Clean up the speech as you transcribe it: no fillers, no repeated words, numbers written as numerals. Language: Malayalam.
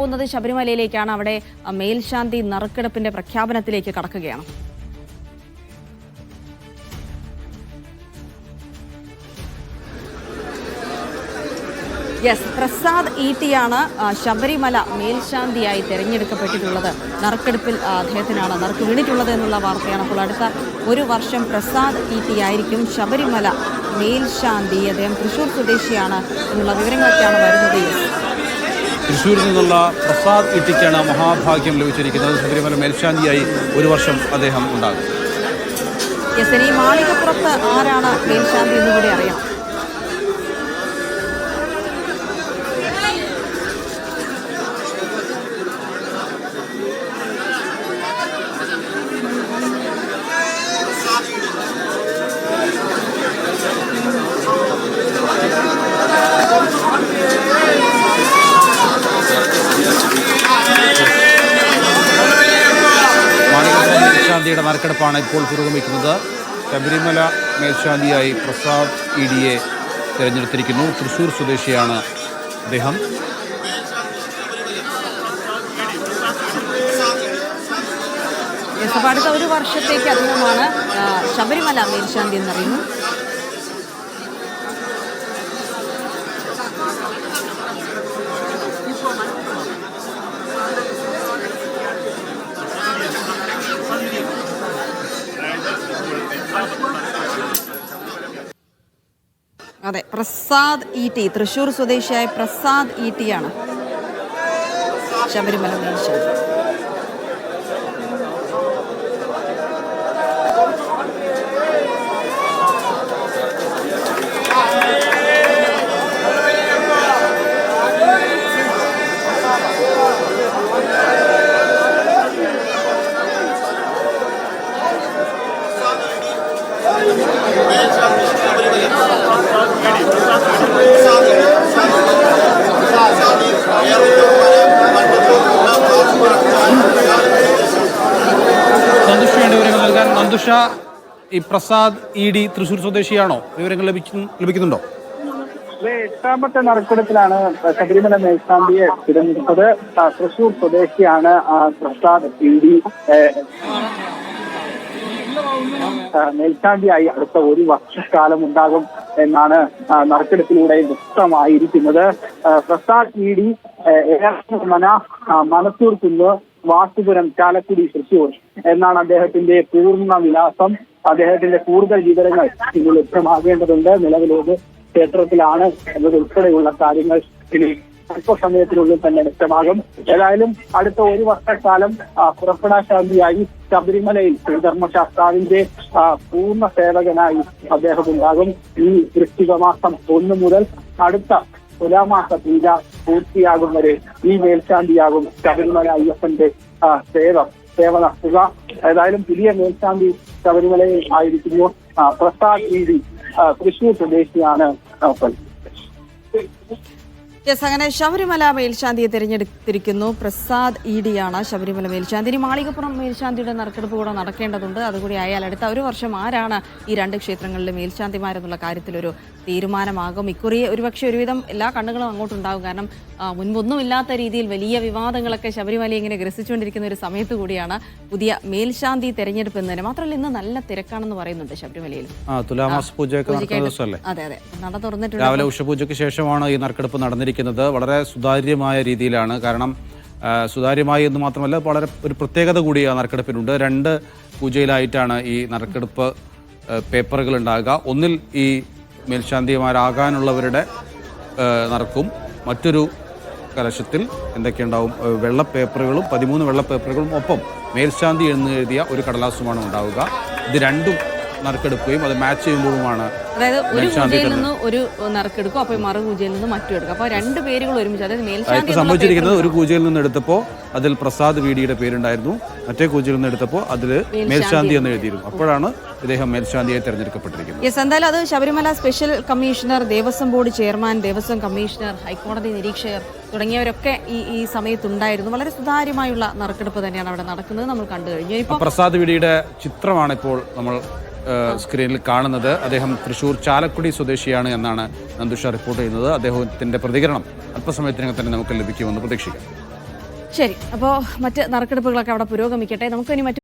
പോകുന്നത് ശബരിമലയിലേക്കാണ്. അവിടെ മേൽശാന്തി നറുക്കെടുപ്പിന്റെ പ്രഖ്യാപനത്തിലേക്ക് കടക്കുകയാണ്. പ്രസാദ് ഈട്ടിയാണ് ശബരിമല മേൽശാന്തിയായി തെരഞ്ഞെടുക്കപ്പെട്ടിട്ടുള്ളത്. നറുക്കെടുപ്പിൽ അദ്ദേഹത്തിനാണ് നറുക്ക് വീണിട്ടുള്ളത് എന്നുള്ള വാർത്തയാണ്. അപ്പോൾ അടുത്ത ഒരു വർഷം പ്രസാദ് ഈട്ടിയായിരിക്കും ശബരിമല മേൽശാന്തി. അദ്ദേഹം തൃശൂർ സ്വദേശിയാണ് എന്നുള്ള വിവരങ്ങളൊക്കെയാണ് വരുന്നത്. തൃശ്ശൂരിൽ നിന്നുള്ള പ്രസാദ് ഇട്ടിക്കാണ് മഹാഭാഗ്യം ലഭിച്ചിരിക്കുന്നത്. ശബരിമല മേൽശാന്തിയായി ഒരു വർഷം അദ്ദേഹം ഉണ്ടാകും. ഇനി മാളികപ്പുറത്ത് ആരാണ് മേൽശാന്തി എന്നുകൂടി അറിയാം. മേൽശാന്തിയുടെ നറുക്കെടുപ്പാണ് ഇപ്പോൾ പുരോഗമിക്കുന്നത്. ശബരിമല മേൽശാന്തിയായി പ്രസാദ് ഇഡിയെ തിരഞ്ഞെടുത്തിരിക്കുന്നു. തൃശ്ശൂർ സ്വദേശിയാണ് അദ്ദേഹം. അടുത്ത ഒരു വർഷത്തേക്ക് അദ്ദേഹമാണ് ശബരിമല മേൽശാന്തി എന്നറിയുന്നു. അതെ, പ്രസാദ് ഈട്ടി, തൃശൂർ സ്വദേശിയായ പ്രസാദ് ഈട്ടിയാണ് ശബരിമല മേൽശാന്തി. സന്തുഷ്ടയുടെ വിവരങ്ങൾ നൽകാൻ നന്ദുഷ, ഈ പ്രസാദ് ഇഡി തൃശ്ശൂർ സ്വദേശിയാണോ? വിവരങ്ങൾ ലഭിക്കുന്നുണ്ടോ? എട്ടാമത്തെ നറുക്കെടുപ്പിലാണ് ശബരിമല മേൽശാന്തിയെ തിരഞ്ഞെടുത്തത്. തൃശൂർ സ്വദേശിയാണ് പ്രസാദ് ഇഡി. മേൽശാന്തിയായി അടുത്ത ഒരു വർഷക്കാലം ഉണ്ടാകും എന്നാണ് നറുക്കെടുപ്പിലൂടെ വ്യക്തമായിരിക്കുന്നത്. പ്രസാദ് ഇഡി മനത്തൂർ കുന്ന്, വാസുപുരം, ചാലക്കുടി, തൃശൂർ എന്നാണ് അദ്ദേഹത്തിന്റെ പൂർണ്ണ വിലാസം. അദ്ദേഹത്തിന്റെ കൂടുതൽ വിവരങ്ങൾ ഇന്ന് ലഭ്യമാകേണ്ടതുണ്ട്. നിലവിലേത് ക്ഷേത്രത്തിലാണ് എന്നതുൾപ്പെടെയുള്ള കാര്യങ്ങൾ ഇനി അല്പസമയത്തിനുള്ളിൽ തന്നെ വ്യക്തമാകും. ഏതായാലും അടുത്ത ഒരു വർഷക്കാലം പുറപ്പെടാശാന്തിയായി ശബരിമലയിൽ ശ്രീധർമ്മശാസ്താവിന്റെ പൂർണ്ണ സേവകനായി അദ്ദേഹം ഉണ്ടാകും. ഈ വൃശ്ചിക മാസം 1 മുതൽ അടുത്ത തുലാമാസ പൂജ പൂർത്തിയാകും വരെ ഈ മേൽശാന്തിയാകും ശബരിമല അയ്യപ്പന്റെ സേവ നടത്തുക. ഏതായാലും പുതിയ മേൽശാന്തി ശബരിമലയിൽ ആയിരിക്കുന്നു പ്രസാദ് ഇഡി, തൃശൂർ സ്വദേശിയാണ്. അങ്ങനെ ശബരിമല മേൽശാന്തിയെ തിരഞ്ഞെടുത്തിരിക്കുന്നു. പ്രസാദ് ഇഡിയാണ് ശബരിമല മേൽശാന്തി. ഇനി മാളികപ്പുറം മേൽശാന്തിയുടെ നറുക്കെടുപ്പ് കൂടെ നടക്കേണ്ടതുണ്ട്. അതുകൂടി ആയാൽ അടുത്ത ഒരു വർഷം ആരാണ് ഈ രണ്ട് ക്ഷേത്രങ്ങളിലെ മേൽശാന്തിമാരെന്നുള്ള കാര്യത്തിലൊരു തീരുമാനമാകും. ഇക്കുറി ഒരുപക്ഷെ ഒരുവിധം എല്ലാ കണ്ണുകളും അങ്ങോട്ടുണ്ടാകും. കാരണം മുൻപൊന്നുമില്ലാത്ത രീതിയിൽ വലിയ വിവാദങ്ങളൊക്കെ ശബരിമല ഇങ്ങനെ ഗ്രസിച്ചുകൊണ്ടിരിക്കുന്ന ഒരു സമയത്ത് കൂടിയാണ് പുതിയ മേൽശാന്തി തെരഞ്ഞെടുപ്പ് എന്നതിന്. മാത്രമല്ല ഇന്ന് നല്ല തിരക്കാണെന്ന് പറയുന്നുണ്ട് ശബരിമലയിൽ. അതെ അതെ, നട തുറന്നിട്ടുണ്ട്. രാവിലെ ഉഷപൂജയ്ക്ക് ശേഷമാണ് ഈ നറുക്കെടുപ്പ് നടന്നിരിക്കുന്നത്. വളരെ സുതാര്യമായ രീതിയിലാണ്. കാരണം സുതാര്യമായി എന്ന് മാത്രമല്ല, വളരെ ഒരു പ്രത്യേകത കൂടി ആ നറുക്കെടുപ്പിനുണ്ട്. 2 പൂജയിലായിട്ടാണ് ഈ നറുക്കെടുപ്പ് പേപ്പറുകൾ ഉണ്ടാകുക. ഒന്നിൽ ഈ മേൽശാന്തിമാരാകാനുള്ളവരുടെ നറുക്കും, മറ്റൊരു കലശത്തിൽ എന്തൊക്കെയുണ്ടാവും, വെള്ള പേപ്പറുകളും 13 വെള്ള പേപ്പറുകളും ഒപ്പം മേൽശാന്തി എന്ന് എഴുതിയ ഒരു കടലാസുമാണ് ഉണ്ടാവുക. ഇത് രണ്ടും നറുക്കെടുക്കുകയും അത് മാച്ച് ചെയ്യുമ്പോഴുമാണ്. അതായത് ഒരു പൂജയിൽ നിന്ന് ഒരു നറുക്കെടുക്കും, അപ്പോൾ മറു പൂജയിൽ നിന്ന് മറ്റു എടുക്കും. അപ്പോൾ 2 പേരുകൾ ഒരുമിച്ച്, അതായത് മേൽശാന്തി സംഭവിച്ചിരിക്കുന്നത് ഒരു പൂജയിൽ നിന്ന് എടുത്തപ്പോൾ അതിൽ പ്രസാദ് വീഡിയുടെ പേരുണ്ടായിരുന്നു, മറ്റേ പൂജയിൽ നിന്ന് എടുത്തപ്പോൾ അതിൽ മേൽശാന്തി എന്ന് എഴുതിയിരുന്നു. അപ്പോഴാണ് ഇദ്ദേഹം മേൽശാന്തിയെ തെരഞ്ഞെടുക്കപ്പെട്ടിരിക്കുന്നത്. എന്തായാലും അത് Sabarimala special commissioner, Devaswom board chairman, Devaswom commissioner, ഹൈക്കോടതി നിരീക്ഷകർ തുടങ്ങിയവരൊക്കെ ഈ സമയത്തുണ്ടായിരുന്നു. വളരെ സുതാര്യമായുള്ള നറുക്കെടുപ്പ് തന്നെയാണ് അവിടെ നടക്കുന്നത്. നമ്മൾ കണ്ടു കഴിഞ്ഞു. പ്രസാദ് വീഡിയുടെ ചിത്രമാണ് ഇപ്പോൾ നമ്മൾ സ്ക്രീനിൽ കാണുന്നത്. അദ്ദേഹം തൃശൂർ ചാലക്കുടി സ്വദേശിയാണ് എന്നാണ് നന്ദുഷ റിപ്പോർട്ട് ചെയ്യുന്നത്. അദ്ദേഹത്തിന്റെ പ്രതികരണം അല്പസമയത്തിനകം തന്നെ നമുക്ക് ലഭിക്കുമെന്ന് പ്രതീക്ഷിക്കാം. ശരി, അപ്പോൾ മറ്റ് നറുക്കെടുപ്പുകളൊക്കെ അവിടെ പുരോഗമിക്കട്ടെ. നമുക്കിനി മറ്റു